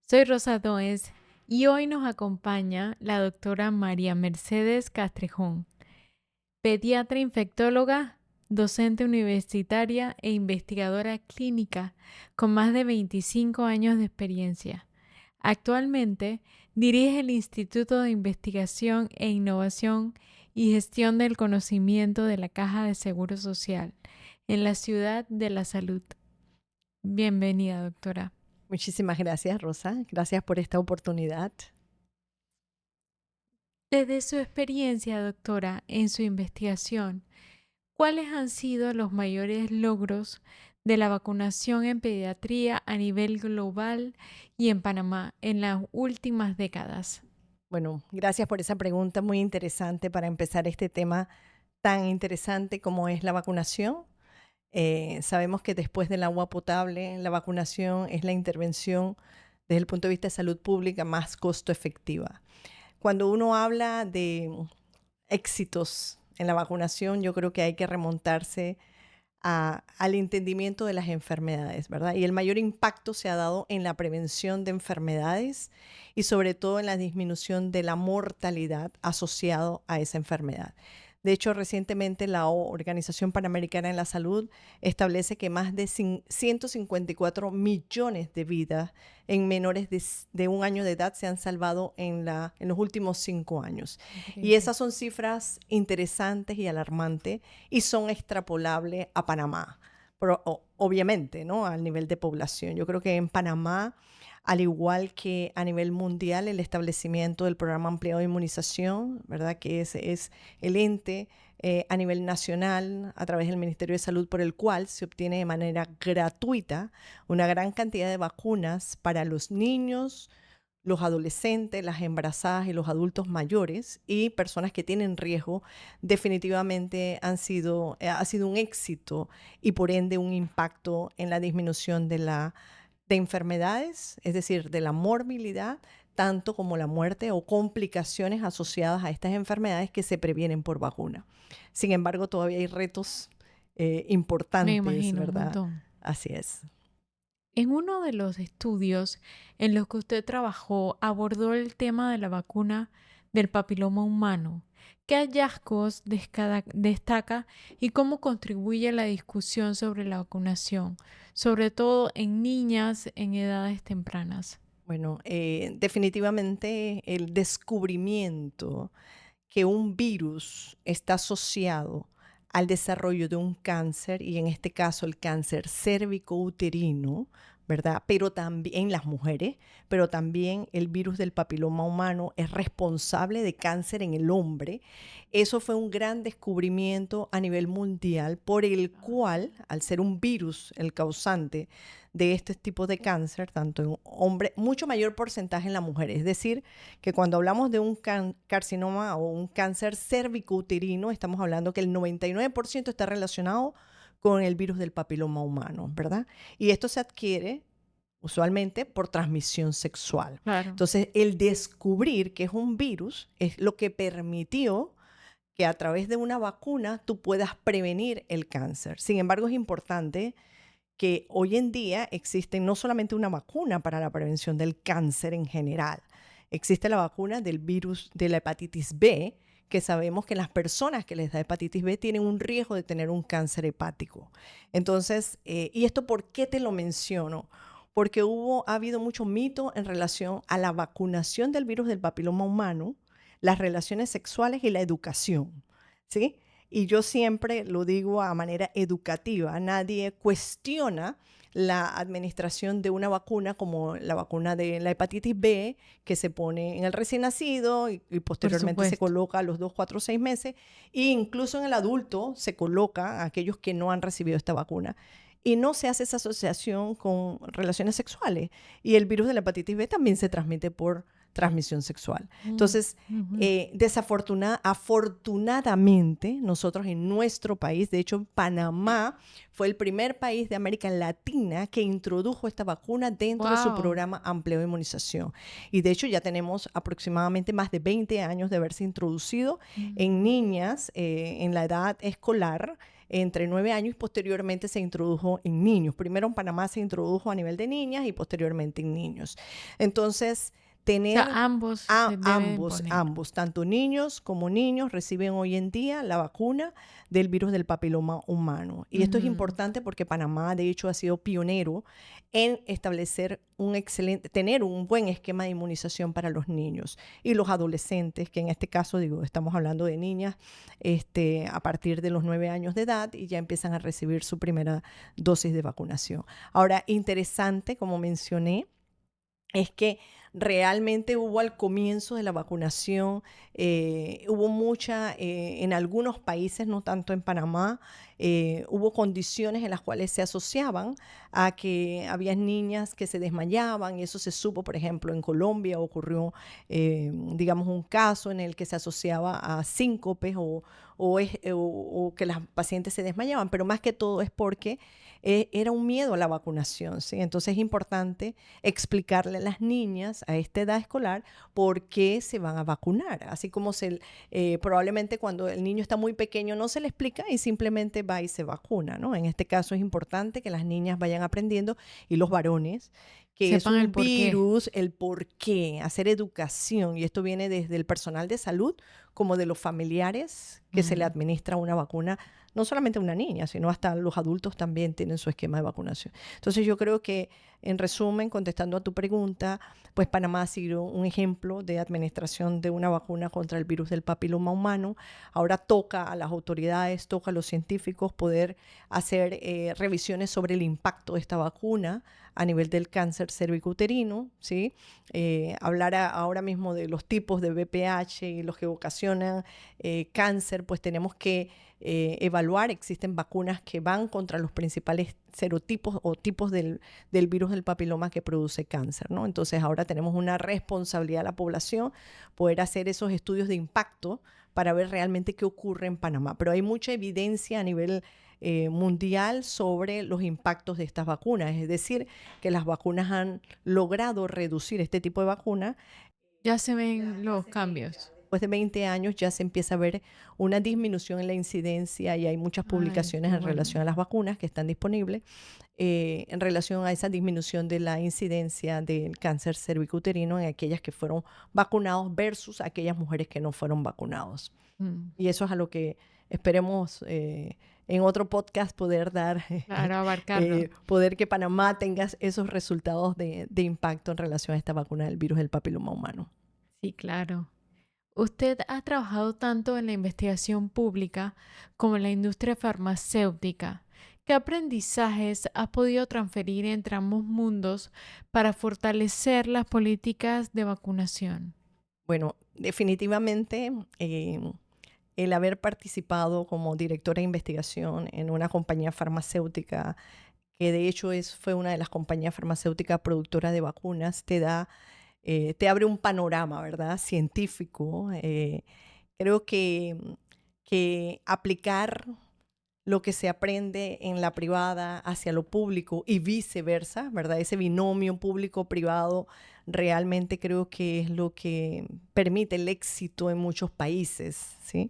Soy Rosa Doez y hoy nos acompaña la doctora María Mercedes Castrejón, pediatra infectóloga, docente universitaria e investigadora clínica con más de 25 años de experiencia. Actualmente dirige el Instituto de Investigación e Innovación y Gestión del Conocimiento de la Caja de Seguro Social en la Ciudad de la Salud. Bienvenida, doctora. Muchísimas gracias, Rosa. Gracias por esta oportunidad. Desde su experiencia, doctora, en su investigación, ¿cuáles han sido los mayores logros de la vacunación en pediatría a nivel global y en Panamá en las últimas décadas? Bueno, gracias por esa pregunta muy interesante para empezar este tema tan interesante como es la vacunación. Sabemos que después del agua potable, la vacunación es la intervención desde el punto de vista de salud pública más costo efectiva. Cuando uno habla de éxitos en la vacunación, yo creo que hay que remontarse al entendimiento de las enfermedades, ¿verdad? Y el mayor impacto se ha dado en la prevención de enfermedades y sobre todo en la disminución de la mortalidad asociado a esa enfermedad. De hecho, recientemente la Organización Panamericana de la Salud establece que más de 154 millones de vidas en menores de un año de edad se han salvado en los últimos 5 años. Y Increíble. esas son cifras interesantes y alarmantes y son extrapolables a Panamá. Pero, obviamente, ¿no? Al nivel de población. Yo creo que en Panamá, al igual que a nivel mundial, el establecimiento del programa ampliado de inmunización, ¿verdad? Que es el ente a nivel nacional, a través del Ministerio de Salud, por el cual se obtiene de manera gratuita una gran cantidad de vacunas para los niños, los adolescentes, las embarazadas y los adultos mayores y personas que tienen riesgo, definitivamente ha sido un éxito y por ende un impacto en la disminución de enfermedades, es decir, de la morbilidad, tanto como la muerte o complicaciones asociadas a estas enfermedades que se previenen por vacuna. Sin embargo, todavía hay retos Me importantes, imagino un ¿verdad? montón. Así es. En uno de los estudios en los que usted trabajó, abordó el tema de la vacuna del papiloma humano. ¿Qué hallazgos destaca y cómo contribuye a la discusión sobre la vacunación, sobre todo en niñas en edades tempranas? Bueno, definitivamente el descubrimiento que un virus está asociado al desarrollo de un cáncer, y en este caso el cáncer cérvico-uterino, ¿verdad? Pero también en las mujeres, pero también el virus del papiloma humano es responsable de cáncer en el hombre. Eso fue un gran descubrimiento a nivel mundial por el cual, al ser un virus el causante de este tipo de cáncer, tanto en hombres, mucho mayor porcentaje en la mujer. Es decir, que cuando hablamos de un carcinoma o un cáncer cérvico-uterino, estamos hablando que el 99% está relacionado con el virus del papiloma humano, ¿verdad? Y esto se adquiere usualmente por transmisión sexual. Claro. Entonces, el descubrir que es un virus es lo que permitió que a través de una vacuna tú puedas prevenir el cáncer. Sin embargo, es importante que hoy en día existe no solamente una vacuna para la prevención del cáncer en general, existe la vacuna del virus de la hepatitis B, que sabemos que las personas que les da hepatitis B tienen un riesgo de tener un cáncer hepático. Entonces, ¿y esto por qué te lo menciono? Porque ha habido mucho mito en relación a la vacunación del virus del papiloma humano, las relaciones sexuales y la educación, ¿sí? Y yo siempre lo digo a manera educativa, nadie cuestiona la administración de una vacuna como la vacuna de la hepatitis B, que se pone en el recién nacido y Por posteriormente se supuesto. coloca a los 2, 4, 6 meses, e incluso en el adulto se coloca a aquellos que no han recibido esta vacuna. Y no se hace esa asociación con relaciones sexuales. Y el virus de la hepatitis B también se transmite por transmisión sexual. Mm, Entonces, ujú. afortunadamente, nosotros en nuestro país, de hecho, Panamá fue el primer país de América Latina que introdujo esta vacuna dentro de su Wow. programa amplio de inmunización. Y de hecho, ya tenemos aproximadamente más de 20 años de haberse introducido en Mm. niñas en la edad escolar entre 9 años y posteriormente se introdujo en niños. Primero en Panamá se introdujo a nivel de niñas y posteriormente en niños. Entonces, O sea, tener ambos se deben poner. ambos, tanto niños como niños reciben hoy en día la vacuna del virus del papiloma humano. Y esto es Ujú. importante porque Panamá, de hecho, ha sido pionero en establecer tener un buen esquema de inmunización para los niños y los adolescentes, que en este caso, digo, estamos hablando de niñas a partir de los 9 años de edad y ya empiezan a recibir su primera dosis de vacunación. Ahora, interesante, como mencioné, es que realmente hubo al comienzo de la vacunación, hubo en algunos países, no tanto en Panamá, hubo condiciones en las cuales se asociaban a que había niñas que se desmayaban y eso se supo, por ejemplo, en Colombia ocurrió, digamos, un caso en el que se asociaba a síncopes o que las pacientes se desmayaban, pero más que todo es porque era un miedo a la vacunación, ¿sí? Entonces es importante explicarle a las niñas a esta edad escolar por qué se van a vacunar, así como probablemente cuando el niño está muy pequeño no se le explica y simplemente va y se vacuna, ¿no? En este caso es importante que las niñas vayan aprendiendo y los varones que es Sepan el un por qué. virus, el por qué, hacer educación y esto viene desde el personal de salud como de los familiares que se le Mm. administra una vacuna no solamente a una niña, sino hasta los adultos también tienen su esquema de vacunación. Entonces yo creo que, en resumen, contestando a tu pregunta, pues Panamá ha sido un ejemplo de administración de una vacuna contra el virus del papiloma humano. Ahora toca a las autoridades, toca a los científicos poder hacer revisiones sobre el impacto de esta vacuna a nivel del cáncer cervicouterino, ¿sí? Hablar ahora mismo de los tipos de VPH y los que ocasionan cáncer, pues tenemos que evaluar. Existen vacunas que van contra los principales serotipos o tipos del virus del papiloma que produce cáncer, ¿no? Entonces ahora tenemos una responsabilidad de la población poder hacer esos estudios de impacto para ver realmente qué ocurre en Panamá. Pero hay mucha evidencia a nivel mundial sobre los impactos de estas vacunas, es decir, que las vacunas han logrado reducir este tipo de vacunas. Ya se ven los cambios. Después de 20 años ya se empieza a ver una disminución en la incidencia y hay muchas Ay, publicaciones qué en relación bueno. a las vacunas que están disponibles en relación a esa disminución de la incidencia del cáncer cervicouterino en aquellas que fueron vacunados versus aquellas mujeres que no fueron vacunados. Mm. Y eso es a lo que esperemos en otro podcast poder dar, Claro, abarcarlo. poder que Panamá tenga esos resultados de impacto en relación a esta vacuna del virus del papiloma humano. Sí, claro. Usted ha trabajado tanto en la investigación pública como en la industria farmacéutica. ¿Qué aprendizajes ha podido transferir entre ambos mundos para fortalecer las políticas de vacunación? Bueno, definitivamente el haber participado como directora de investigación en una compañía farmacéutica, que de hecho fue una de las compañías farmacéuticas productoras de vacunas, te abre un panorama, ¿verdad? Científico. Creo que aplicar lo que se aprende en la privada hacia lo público y viceversa, ¿verdad? Ese binomio público-privado realmente creo que es lo que permite el éxito en muchos países, ¿sí?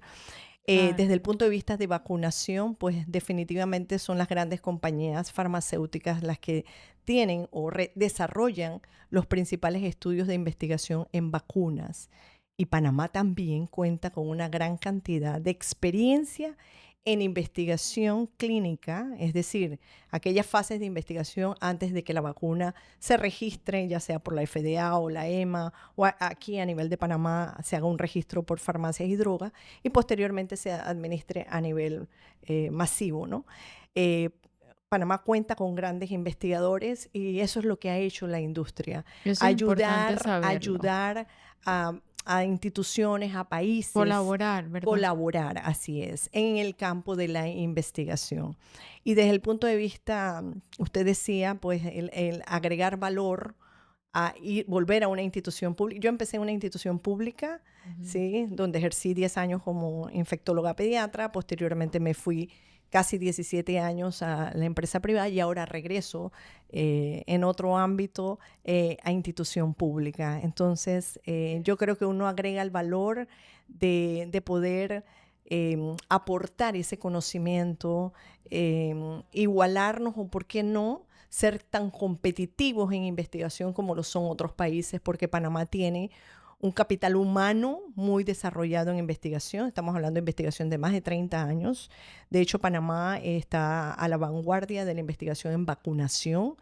Claro. Desde el punto de vista de vacunación, pues definitivamente son las grandes compañías farmacéuticas las que tienen o desarrollan los principales estudios de investigación en vacunas. Y Panamá también cuenta con una gran cantidad de experiencia en investigación clínica, es decir, aquellas fases de investigación antes de que la vacuna se registre, ya sea por la FDA o la EMA, o aquí a nivel de Panamá se haga un registro por farmacias y drogas, y posteriormente se administre a nivel masivo, ¿no? Eh, Panamá cuenta con grandes investigadores y eso es lo que ha hecho la industria, Eso es importante saberlo. ayudar a instituciones, a países, Colaborar, ¿verdad? colaborar, así es, en el campo de la investigación. Y desde el punto de vista, usted decía, pues el agregar valor volver a una institución pública. Yo empecé en una institución pública, Ujú. ¿sí? Donde ejercí 10 años como infectóloga pediatra. Posteriormente me fui casi 17 años a la empresa privada y ahora regreso en otro ámbito a institución pública. Entonces, yo creo que uno agrega el valor de poder aportar ese conocimiento, igualarnos o, ¿por qué no?, ser tan competitivos en investigación como lo son otros países, porque Panamá tiene un capital humano muy desarrollado en investigación. Estamos hablando de investigación de más de 30 años. De hecho, Panamá está a la vanguardia de la investigación en vacunación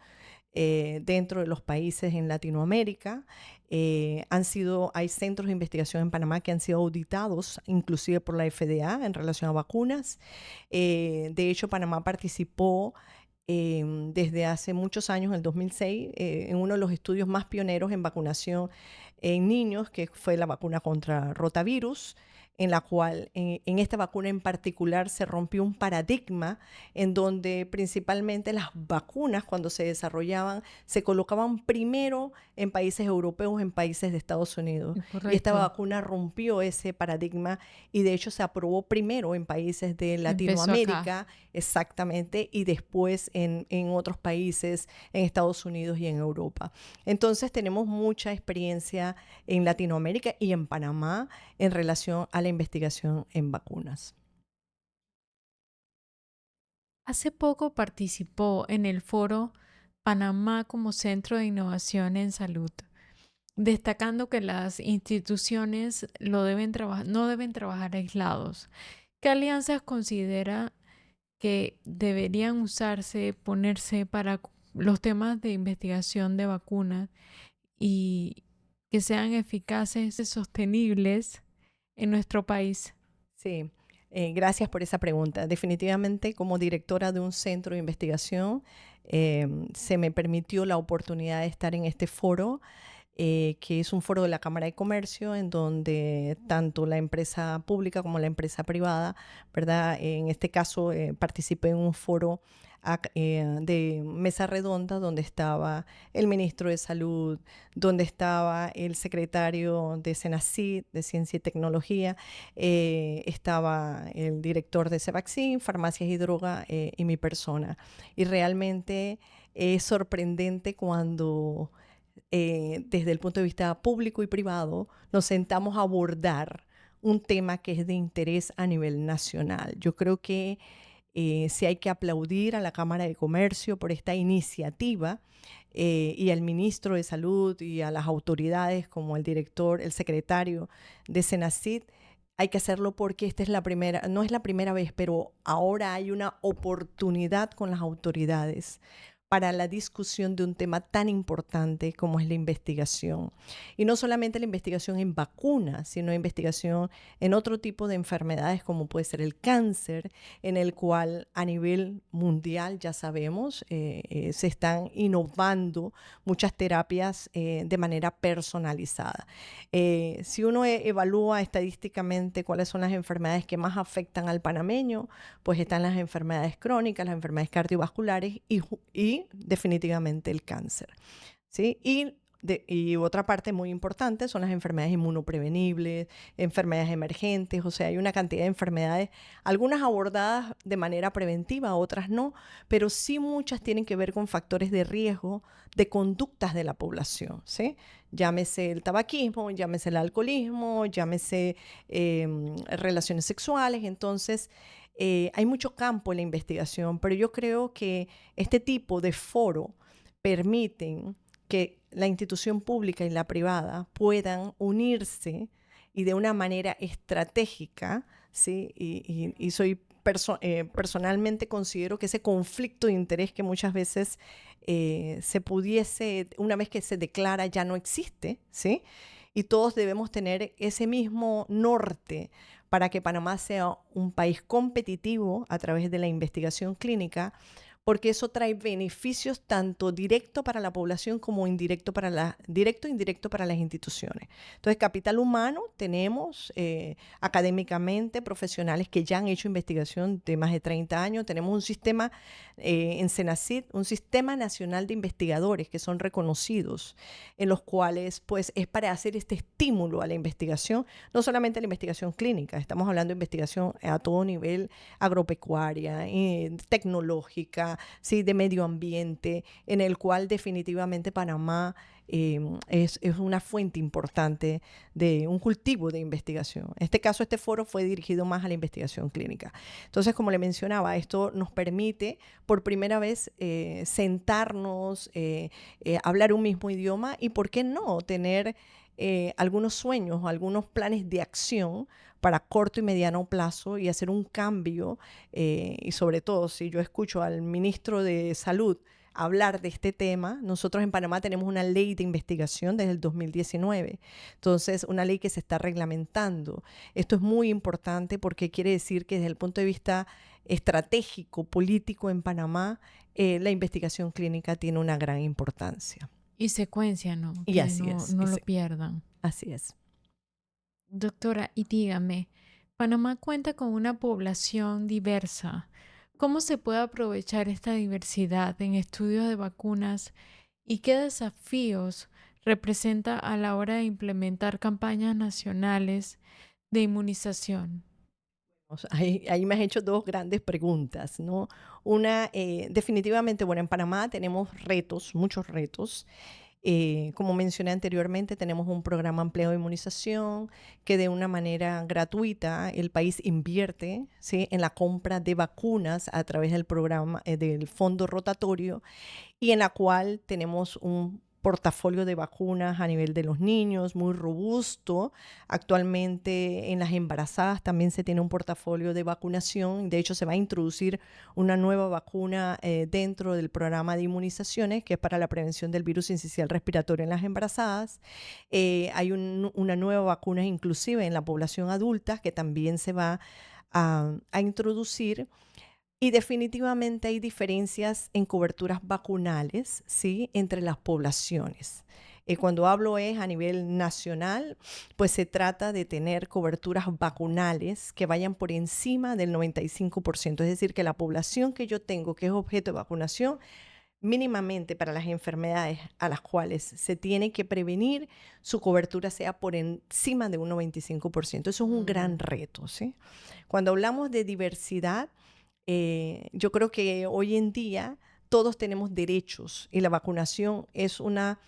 dentro de los países en Latinoamérica. Hay centros de investigación en Panamá que han sido auditados, inclusive por la FDA, en relación a vacunas. De hecho, Panamá participó desde hace muchos años, en el 2006, en uno de los estudios más pioneros en vacunación en niños, que fue la vacuna contra rotavirus, en la cual en esta vacuna en particular se rompió un paradigma en donde principalmente las vacunas cuando se desarrollaban se colocaban primero en países europeos, en países de Estados Unidos. Y esta Correcto. vacuna rompió ese paradigma y de hecho se aprobó primero en países de Empezó acá. Latinoamérica, exactamente, y después en otros países, en Estados Unidos y en Europa. Entonces tenemos mucha experiencia en Latinoamérica y en Panamá en relación a la investigación en vacunas. Hace poco participó en el foro Panamá como Centro de Innovación en Salud, destacando que las instituciones no deben trabajar aislados. ¿Qué alianzas considera que deberían ponerse para los temas de investigación de vacunas y que sean eficaces y sostenibles en nuestro país? Sí, gracias por esa pregunta. Definitivamente, como directora de un centro de investigación, se me permitió la oportunidad de estar en este foro, que es un foro de la Cámara de Comercio, en donde tanto la empresa pública como la empresa privada, ¿verdad? En este caso, participé en un foro de mesa redonda donde estaba el ministro de Salud, donde estaba el secretario de Senacid, de Ciencia y Tecnología, estaba el director de Cevaxin, Farmacias y Droga, y mi persona. Y realmente es sorprendente cuando desde el punto de vista público y privado, nos sentamos a abordar un tema que es de interés a nivel nacional. Yo creo que sí hay que aplaudir a la Cámara de Comercio por esta iniciativa y al ministro de Salud y a las autoridades como el director, el secretario de Senacid. Hay que hacerlo porque esta es la primera, no es la primera vez, pero ahora hay una oportunidad con las autoridades para la discusión de un tema tan importante como es la investigación. Y no solamente la investigación en vacunas, sino investigación en otro tipo de enfermedades como puede ser el cáncer, en el cual a nivel mundial ya sabemos, se están innovando muchas terapias de manera personalizada. Si uno evalúa estadísticamente cuáles son las enfermedades que más afectan al panameño, pues están las enfermedades crónicas, las enfermedades cardiovasculares y definitivamente el cáncer, ¿sí? Y otra parte muy importante son las enfermedades inmunoprevenibles, enfermedades emergentes, o sea, hay una cantidad de enfermedades, algunas abordadas de manera preventiva, otras no, pero sí muchas tienen que ver con factores de riesgo de conductas de la población, ¿sí? Llámese el tabaquismo, llámese el alcoholismo, llámese relaciones sexuales. Entonces, hay mucho campo en la investigación, pero yo creo que este tipo de foro permiten que la institución pública y la privada puedan unirse y de una manera estratégica, ¿sí? Personalmente considero que ese conflicto de interés que muchas veces se pudiese, una vez que se declara, ya no existe, ¿sí? Y todos debemos tener ese mismo norte para que Panamá sea un país competitivo a través de la investigación clínica, porque eso trae beneficios tanto directo para la población como directo e indirecto para las instituciones. Entonces, capital humano, tenemos académicamente profesionales que ya han hecho investigación de más de 30 años. Tenemos un sistema en Senacid, un sistema nacional de investigadores que son reconocidos, en los cuales pues es para hacer este estímulo a la investigación, no solamente la investigación clínica, estamos hablando de investigación a todo nivel, agropecuaria, tecnológica, ¿sí? De medio ambiente, en el cual definitivamente Panamá es una fuente importante de un cultivo de investigación. En este caso, este foro fue dirigido más a la investigación clínica. Entonces, como le mencionaba, esto nos permite por primera vez sentarnos, hablar un mismo idioma y, ¿por qué no?, tener algunos sueños o algunos planes de acción para corto y mediano plazo y hacer un cambio. Y sobre todo, si yo escucho al ministro de Salud hablar de este tema, nosotros en Panamá tenemos una ley de investigación desde el 2019, entonces una ley que se está reglamentando. Esto es muy importante porque quiere decir que desde el punto de vista estratégico, político en Panamá, la investigación clínica tiene una gran importancia. Y secuencia, ¿no? Y Que así es. no lo pierdan. Así es. Doctora, y dígame, Panamá cuenta con una población diversa. ¿Cómo se puede aprovechar esta diversidad en estudios de vacunas y qué desafíos representa a la hora de implementar campañas nacionales de inmunización? Ahí me has hecho dos grandes preguntas, ¿no? Una, definitivamente, bueno, en Panamá tenemos retos, muchos retos. Como mencioné anteriormente, tenemos un programa amplio de inmunización que de una manera gratuita el país invierte, ¿sí?, en la compra de vacunas a través del programa del fondo rotatorio, y en la cual tenemos un portafolio de vacunas a nivel de los niños muy robusto. Actualmente en las embarazadas también se tiene un portafolio de vacunación. De hecho, se va a introducir una nueva vacuna dentro del programa de inmunizaciones, que es para la prevención del virus sincicial respiratorio en las embarazadas. Hay una nueva vacuna inclusive en la población adulta que también se va a introducir. Y definitivamente hay diferencias en coberturas vacunales, ¿sí?, entre las poblaciones. Cuando hablo es a nivel nacional, pues se trata de tener coberturas vacunales que vayan por encima del 95%. Es decir, que la población que yo tengo, que es objeto de vacunación, mínimamente para las enfermedades a las cuales se tiene que prevenir, su cobertura sea por encima de un 95%. Eso es un gran reto, ¿sí? Cuando hablamos de diversidad, yo creo que hoy en día todos tenemos derechos y la vacunación es una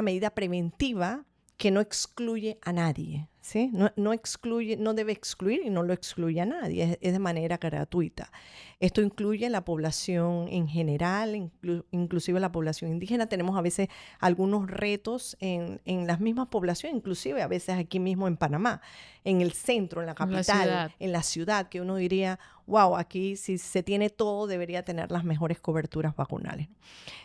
medida preventiva que no excluye a nadie, ¿sí? No excluye, no debe excluir y no lo excluye a nadie, es de manera gratuita. Esto incluye la población en general, inclusive la población indígena. Tenemos a veces algunos retos en las mismas poblaciones, inclusive a veces aquí mismo en Panamá, en el centro, en la capital, en la ciudad, que uno diría, wow, aquí si se tiene todo debería tener las mejores coberturas vacunales.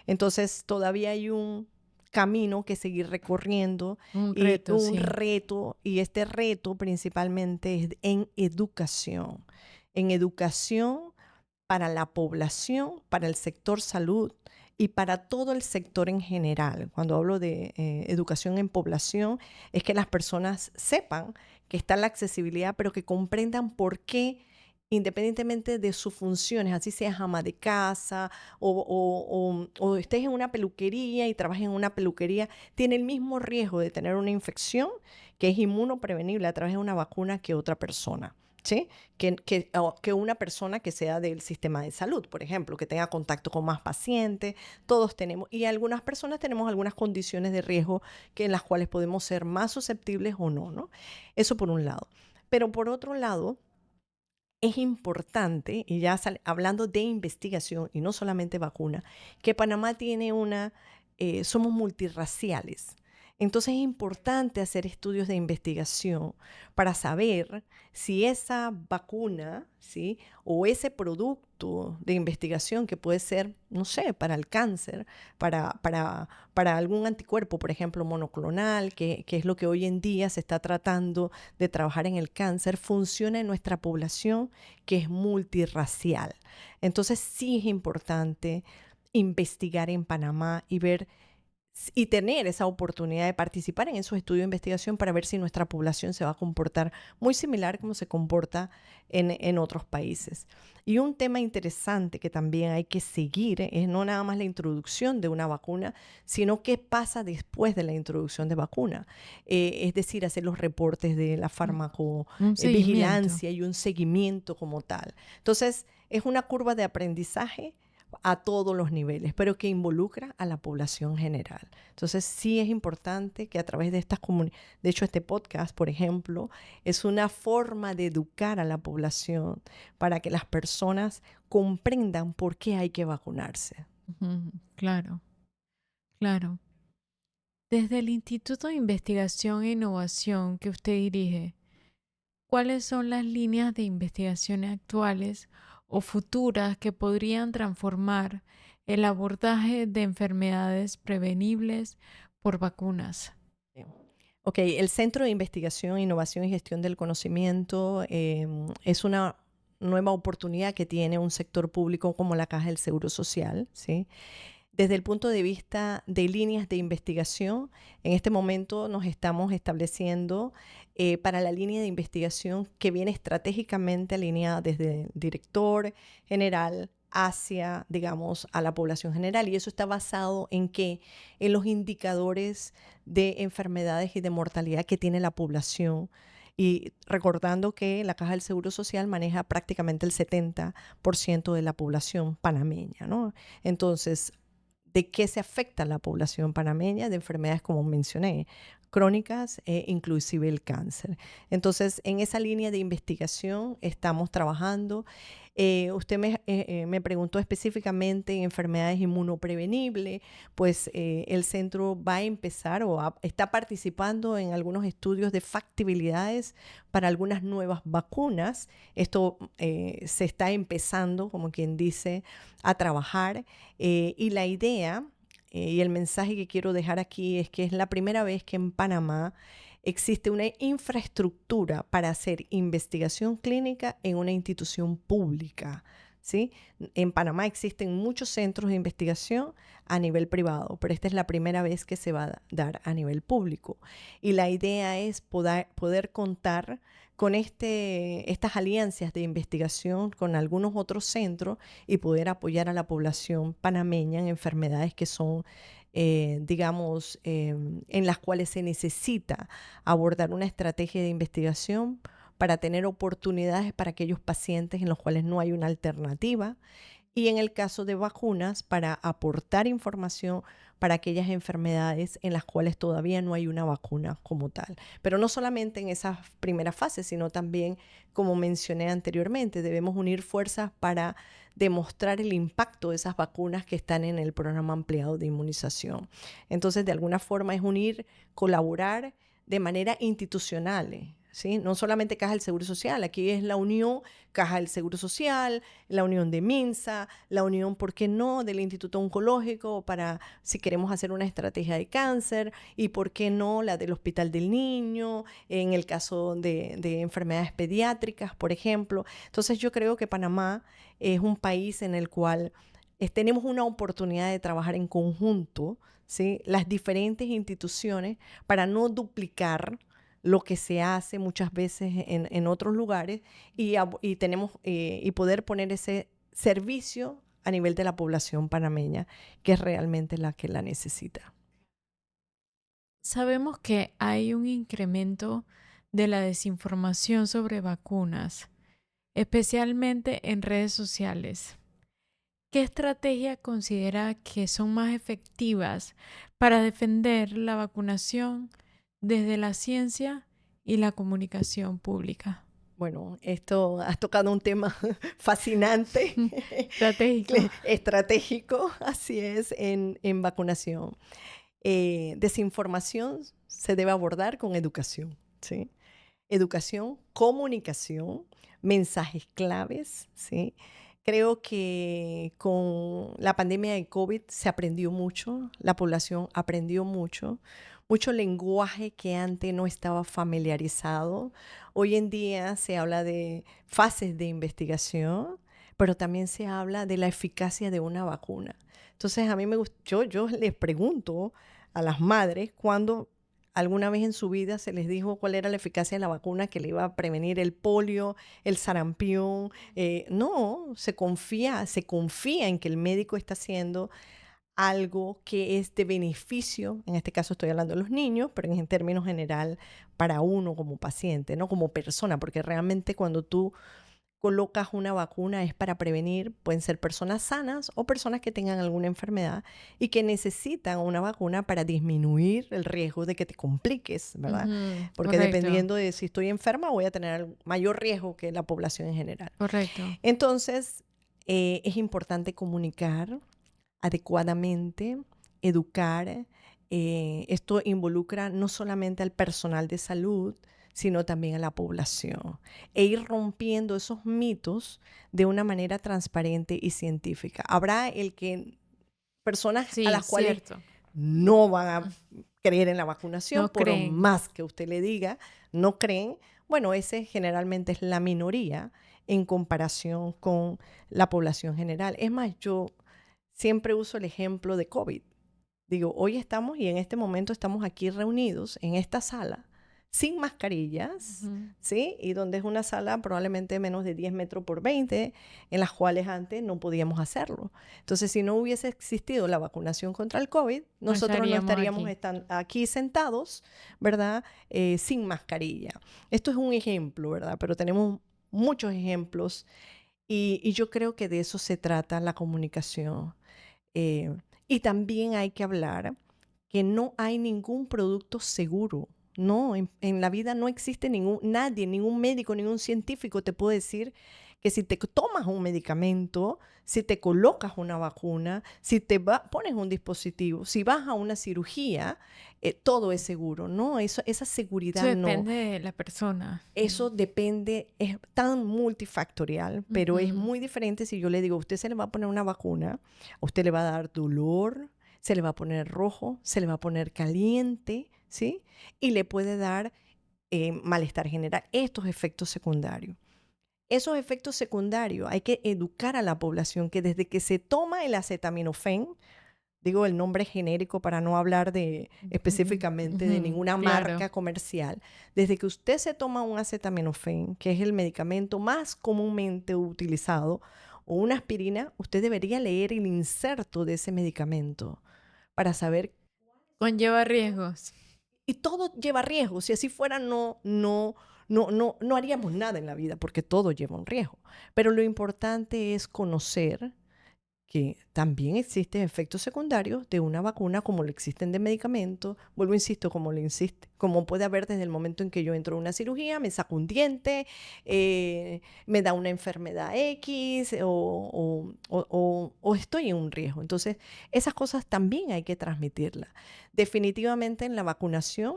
Entonces todavía hay un camino que seguir recorriendo, Un reto, sí. reto, y este reto principalmente es en educación para la población, para el sector salud y para todo el sector en general. Cuando hablo de educación en población, es que las personas sepan que está la accesibilidad, pero que comprendan por qué, independientemente de sus funciones, así seas ama de casa o estés en una peluquería y trabajes en una peluquería, tiene el mismo riesgo de tener una infección que es inmunoprevenible a través de una vacuna que otra persona, ¿sí? Que una persona que sea del sistema de salud, por ejemplo, que tenga contacto con más pacientes. Todos tenemos, y algunas personas tenemos algunas condiciones de riesgo en las cuales podemos ser más susceptibles o no, ¿no? Eso por un lado. Pero por otro lado, es importante, y ya hablando de investigación y no solamente vacuna, que Panamá tiene somos multirraciales. Entonces es importante hacer estudios de investigación para saber si esa vacuna, ¿sí?, o ese producto de investigación que puede ser, no sé, para el cáncer, para algún anticuerpo, por ejemplo, monoclonal, que es lo que hoy en día se está tratando de trabajar en el cáncer, funciona en nuestra población que es multirracial. Entonces sí es importante investigar en Panamá y ver y tener esa oportunidad de participar en esos estudios de investigación para ver si nuestra población se va a comportar muy similar como se comporta en otros países. Y un tema interesante que también hay que seguir es no nada más la introducción de una vacuna, sino qué pasa después de la introducción de vacuna. Es decir, hacer los reportes de la Un seguimiento. farmacovigilancia y un seguimiento como tal. Entonces, es una curva de aprendizaje a todos los niveles, pero que involucra a la población general. Entonces, sí es importante que a través de estas comunidades, de hecho, este podcast, por ejemplo, es una forma de educar a la población para que las personas comprendan por qué hay que vacunarse. Ujú, claro, claro. Desde el Instituto de Investigación e Innovación que usted dirige, ¿cuáles son las líneas de investigación actuales o futuras que podrían transformar el abordaje de enfermedades prevenibles por vacunas? Ok, el Centro de Investigación, Innovación y Gestión del Conocimiento es una nueva oportunidad que tiene un sector público como la Caja del Seguro Social, ¿sí? Desde el punto de vista de líneas de investigación, en este momento nos estamos estableciendo para la línea de investigación que viene estratégicamente alineada desde el director general hacia, digamos, a la población general. Y eso está basado en qué? En los indicadores de enfermedades y de mortalidad que tiene la población. Y recordando que la Caja del Seguro Social maneja prácticamente el 70% de la población panameña, ¿no? Entonces, ¿de qué se afecta la población panameña? De enfermedades, como mencioné, crónicas e inclusive el cáncer. Entonces, en esa línea de investigación estamos trabajando. Usted me preguntó específicamente en enfermedades inmunoprevenibles, pues el centro va a empezar está participando en algunos estudios de factibilidades para algunas nuevas vacunas. Esto se está empezando, como quien dice, a trabajar y la idea y el mensaje que quiero dejar aquí es que es la primera vez que en Panamá existe una infraestructura para hacer investigación clínica en una institución pública, ¿sí? En Panamá existen muchos centros de investigación a nivel privado, pero esta es la primera vez que se va a dar a nivel público. Y la idea es poder contar con estas alianzas de investigación con algunos otros centros y poder apoyar a la población panameña en enfermedades que son, digamos, en las cuales se necesita abordar una estrategia de investigación para tener oportunidades para aquellos pacientes en los cuales no hay una alternativa y en el caso de vacunas para aportar información para aquellas enfermedades en las cuales todavía no hay una vacuna como tal. Pero no solamente en esas primeras fases, sino también, como mencioné anteriormente, debemos unir fuerzas para demostrar el impacto de esas vacunas que están en el programa ampliado de inmunización. Entonces, de alguna forma es unir, colaborar de manera institucional, ¿sí? No solamente Caja del Seguro Social, aquí es la unión Caja del Seguro Social, la unión de MINSA, la unión, ¿por qué no?, del Instituto Oncológico para si queremos hacer una estrategia de cáncer y por qué no la del Hospital del Niño, en el caso de enfermedades pediátricas, por ejemplo. Entonces yo creo que Panamá es un país en el cual tenemos una oportunidad de trabajar en conjunto, ¿sí? Las diferentes instituciones para no duplicar lo que se hace muchas veces en otros lugares y poder poner ese servicio a nivel de la población panameña, que es realmente la que la necesita. Sabemos que hay un incremento de la desinformación sobre vacunas, especialmente en redes sociales. ¿Qué estrategia considera que son más efectivas para defender la vacunación desde la ciencia y la comunicación pública? Bueno, esto has tocado un tema fascinante, Estratégico. estratégico, así es, en vacunación. Desinformación se debe abordar con educación, ¿sí? Educación, comunicación, mensajes claves, ¿sí? Creo que con la pandemia de COVID se aprendió mucho, la población aprendió mucho, mucho lenguaje que antes no estaba familiarizado. Hoy en día se habla de fases de investigación, pero también se habla de la eficacia de una vacuna. Entonces, a mí me gusta, yo les pregunto a las madres cuando alguna vez en su vida se les dijo cuál era la eficacia de la vacuna que le iba a prevenir el polio, el sarampión. No, se confía en que el médico está haciendo algo que es de beneficio, en este caso estoy hablando de los niños, pero en términos general para uno como paciente, no como persona, porque realmente cuando tú colocas una vacuna es para prevenir, pueden ser personas sanas o personas que tengan alguna enfermedad y que necesitan una vacuna para disminuir el riesgo de que te compliques, ¿verdad? Ujú, Porque correcto, dependiendo de si estoy enferma, voy a tener mayor riesgo que la población en general. correcto. Entonces, es importante comunicar adecuadamente, educar. Esto involucra no solamente al personal de salud, sino también a la población, e ir rompiendo esos mitos de una manera transparente y científica. Habrá personas a Sí, las cuales cierto. no van a creer en la vacunación, No por creen. más que usted le diga, no creen. Bueno, ese generalmente es la minoría en comparación con la población general. Es más, yo siempre uso el ejemplo de COVID. Digo, hoy estamos y en este momento estamos aquí reunidos en esta sala sin mascarillas, Ujú. ¿sí? Y donde es una sala probablemente menos de 10 metros por 20, en las cuales antes no podíamos hacerlo. Entonces, si no hubiese existido la vacunación contra el COVID, No nosotros no estaríamos estaríamos aquí. aquí sentados, ¿verdad? Sin mascarilla. Esto es un ejemplo, ¿verdad? Pero tenemos muchos ejemplos y yo creo que de eso se trata la comunicación. Eh, y también hay que hablar que no hay ningún producto seguro. No, en la vida no existe nadie, ningún médico, ningún científico te puede decir que si te tomas un medicamento, si te colocas una vacuna, si pones un dispositivo, si vas a una cirugía, todo es seguro. No, esa Eso seguridad no. depende de la persona. Eso depende, es tan multifactorial, pero es Ujú. muy diferente si yo le digo, a usted se le va a poner una vacuna, a usted le va a dar dolor, se le va a poner rojo, se le va a poner caliente, ¿sí? Y le puede dar malestar general, estos efectos secundarios. Esos efectos secundarios hay que educar a la población que desde que se toma el acetaminofén, digo el nombre genérico para no hablar Ujú, específicamente de ujú, ninguna claro. marca comercial. Desde que usted se toma un acetaminofén, que es el medicamento más comúnmente utilizado, o una aspirina, usted debería leer el inserto de ese medicamento para saber. Conlleva riesgos. Y todo lleva riesgo. Si así fuera, no haríamos nada en la vida, porque todo lleva un riesgo. Pero lo importante es conocer que también existen efectos secundarios de una vacuna como lo existen de medicamentos. Vuelvo, insisto, como puede haber desde el momento en que yo entro a una cirugía, me saco un diente, me da una enfermedad X o estoy en un riesgo. Entonces, esas cosas también hay que transmitirlas. Definitivamente en la vacunación,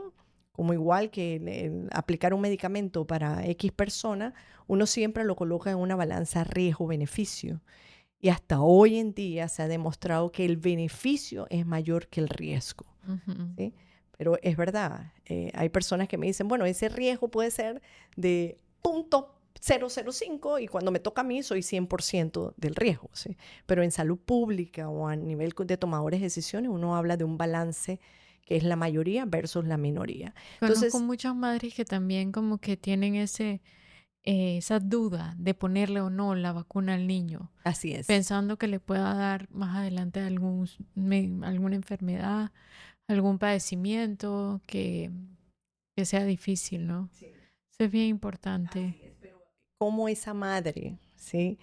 como igual que aplicar un medicamento para X persona, uno siempre lo coloca en una balanza riesgo-beneficio. Y hasta hoy en día se ha demostrado que el beneficio es mayor que el riesgo, Ujú. ¿sí? Pero es verdad, hay personas que me dicen, bueno, ese riesgo puede ser de 0,005 y cuando me toca a mí soy 100% del riesgo, ¿sí? Pero en salud pública o a nivel de tomadores de decisiones uno habla de un balance que es la mayoría versus la minoría. Conozco Entonces, muchas madres que también como que tienen esa duda de ponerle o no la vacuna al niño, así es. pensando que le pueda dar más adelante alguna enfermedad, algún padecimiento que sea difícil, ¿no? Sí. Eso es bien importante. Así es, pero cómo esa madre, ¿sí?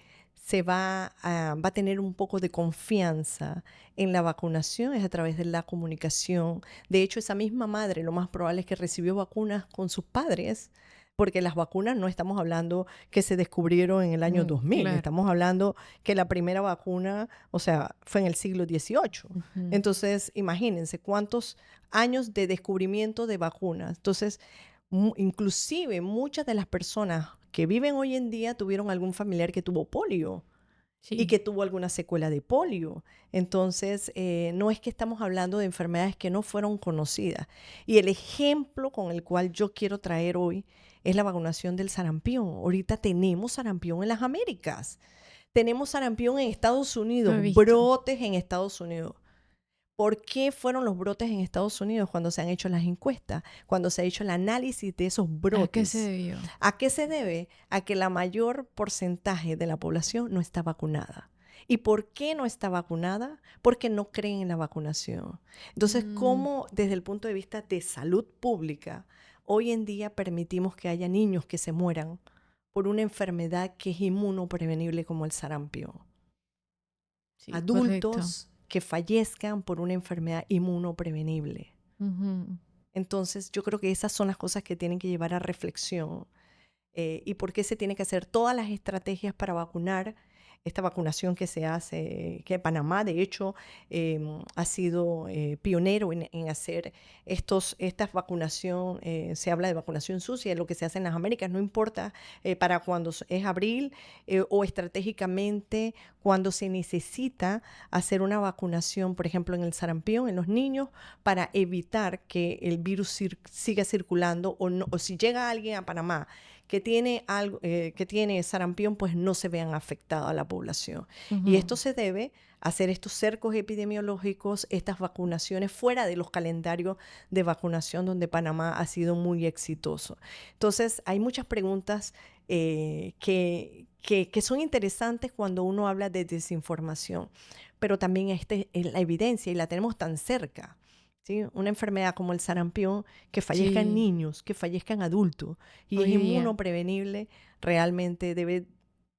Va a tener un poco de confianza en la vacunación es a través de la comunicación. De hecho, esa misma madre lo más probable es que recibió vacunas con sus padres, porque las vacunas no estamos hablando que se descubrieron en el año Mm, 2000, claro. estamos hablando que la primera vacuna, o sea, fue en el siglo XVIII. Ujú. Entonces, imagínense cuántos años de descubrimiento de vacunas. Entonces, inclusive muchas de las personas que viven hoy en día tuvieron algún familiar que tuvo polio y Sí. que tuvo alguna secuela de polio. Entonces, no es que estamos hablando de enfermedades que no fueron conocidas. Y el ejemplo con el cual yo quiero traer hoy es la vacunación del sarampión. Ahorita tenemos sarampión en las Américas. Tenemos sarampión en Estados Lo Unidos, he visto. brotes en Estados Unidos. ¿Por qué fueron los brotes en Estados Unidos cuando se han hecho las encuestas? Cuando se ha hecho el análisis de esos ¿A qué se brotes. debió? ¿A qué se debe? A que la mayor porcentaje de la población no está vacunada. ¿Y por qué no está vacunada? Porque no creen en la vacunación. Entonces, Mm, ¿cómo desde el punto de vista de salud pública hoy en día permitimos que haya niños que se mueran por una enfermedad que es inmunoprevenible como el sarampión? sí, correcto. Adultos que fallezcan por una enfermedad inmunoprevenible. Ujú. Entonces, yo creo que esas son las cosas que tienen que llevar a reflexión. Y por qué se tiene que hacer todas las estrategias para vacunar. Esta vacunación que se hace, que Panamá de hecho ha sido pionero en hacer esta vacunación, se habla de vacunación sucia, lo que se hace en las Américas, no importa para cuando es abril o estratégicamente cuando se necesita hacer una vacunación, por ejemplo en el sarampión, en los niños, para evitar que el virus siga circulando o si llega alguien a Panamá que tiene algo, que tiene sarampión, pues no se vean afectada a la población. Y Ujú. esto se debe a hacer estos cercos epidemiológicos, estas vacunaciones fuera de los calendarios de vacunación donde Panamá ha sido muy exitoso. Entonces, hay muchas preguntas que son interesantes cuando uno habla de desinformación, pero también es la evidencia y la tenemos tan cerca. ¿Sí? Una enfermedad como el sarampión, que fallezcan Sí, niños, que fallezcan adultos, y es hoy día. inmunoprevenible, realmente debe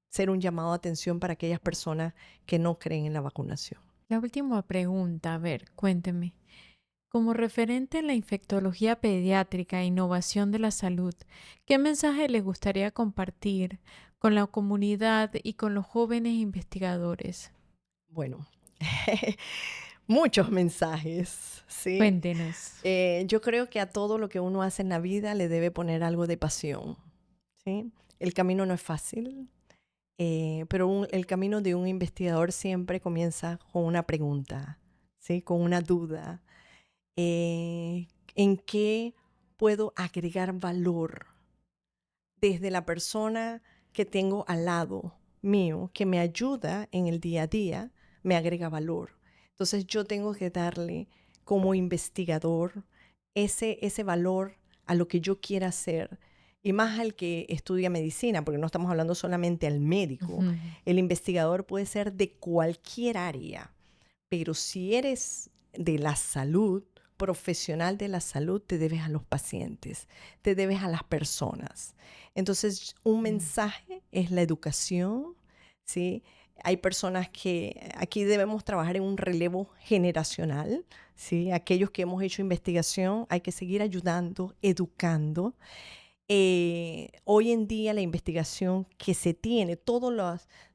ser un llamado de atención para aquellas personas que no creen en la vacunación. La última pregunta, a ver, cuénteme. Como referente en la infectología pediátrica e innovación de la salud, ¿qué mensaje le gustaría compartir con la comunidad y con los jóvenes investigadores? Bueno, muchos mensajes, ¿sí? Cuéntenos. Yo creo que a todo lo que uno hace en la vida le debe poner algo de pasión, ¿sí? El camino no es fácil, pero el camino de un investigador siempre comienza con una pregunta, ¿sí? Con una duda. ¿En qué puedo agregar valor desde la persona que tengo al lado mío, que me ayuda en el día a día, me agrega valor? Entonces yo tengo que darle como investigador ese valor a lo que yo quiera hacer y más al que estudia medicina, porque no estamos hablando solamente al médico. Ujú. El investigador puede ser de cualquier área, pero si eres de la salud, profesional de la salud, te debes a los pacientes, te debes a las personas. Entonces, un Mm. mensaje es la educación, ¿sí? Hay personas que aquí debemos trabajar en un relevo generacional, ¿sí? Aquellos que hemos hecho investigación, hay que seguir ayudando, educando. Hoy en día la investigación que se tiene,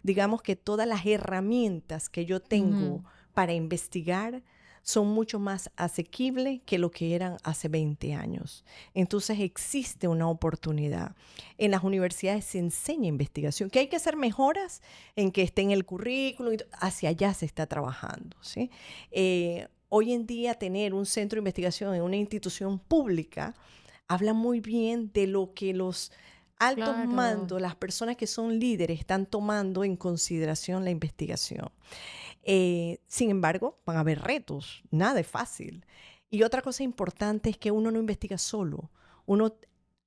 digamos que todas las herramientas que yo Ujú. tengo para investigar son mucho más asequibles que lo que eran hace 20 años. Entonces existe una oportunidad. En las universidades se enseña investigación, que hay que hacer mejoras en que esté en el currículum, hacia allá se está trabajando, ¿sí? Hoy en día tener un centro de investigación en una institución pública habla muy bien de lo que los altos Claro, mandos, las personas que son líderes, están tomando en consideración la investigación. Sin embargo, van a haber retos, nada es fácil. Y otra cosa importante es que uno no investiga solo, uno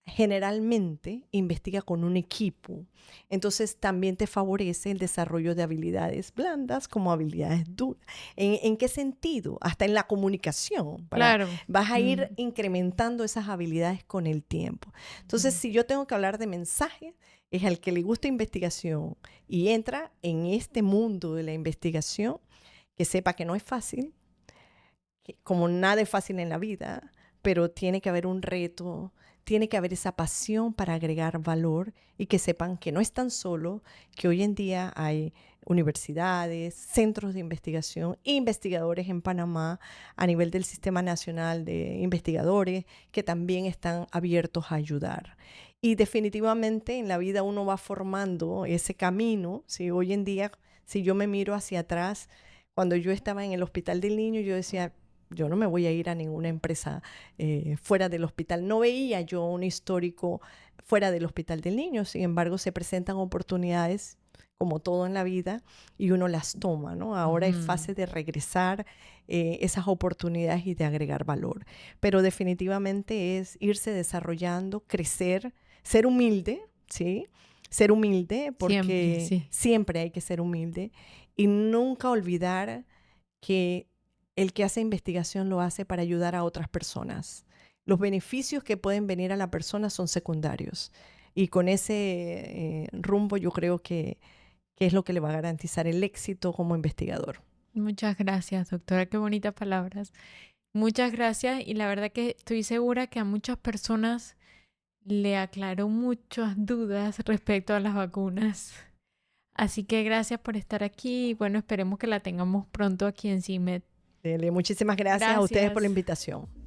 generalmente investiga con un equipo. Entonces también te favorece el desarrollo de habilidades blandas como habilidades duras. ¿En qué sentido? Hasta en la comunicación. claro. Vas a Mm, ir incrementando esas habilidades con el tiempo. Entonces, ujú. si yo tengo que hablar de mensajes, es al que le gusta investigación y entra en este mundo de la investigación, que sepa que no es fácil, como nada es fácil en la vida, pero tiene que haber un reto, tiene que haber esa pasión para agregar valor y que sepan que no están solos, que hoy en día hay universidades, centros de investigación, investigadores en Panamá a nivel del Sistema Nacional de Investigadores que también están abiertos a ayudar. Y definitivamente en la vida uno va formando ese camino. ¿Sí? Hoy en día, si yo me miro hacia atrás, cuando yo estaba en el Hospital del Niño, yo decía, yo no me voy a ir a ninguna empresa fuera del hospital. No veía yo un histórico fuera del Hospital del Niño. Sin embargo, se presentan oportunidades como todo en la vida, y uno las toma, ¿no? Ahora es fase de regresar esas oportunidades y de agregar valor. Pero definitivamente es irse desarrollando, crecer, ser humilde, ¿sí? Ser humilde, Siempre, porque sí. siempre hay que ser humilde y nunca olvidar que el que hace investigación lo hace para ayudar a otras personas. Los beneficios que pueden venir a la persona son secundarios. Y con ese rumbo yo creo que es lo que le va a garantizar el éxito como investigador. Muchas gracias, doctora. Qué bonitas palabras. Muchas gracias y la verdad que estoy segura que a muchas personas le aclaró muchas dudas respecto a las vacunas. Así que gracias por estar aquí y bueno, esperemos que la tengamos pronto aquí en CIMED. Muchísimas gracias a ustedes por la Gracias. invitación.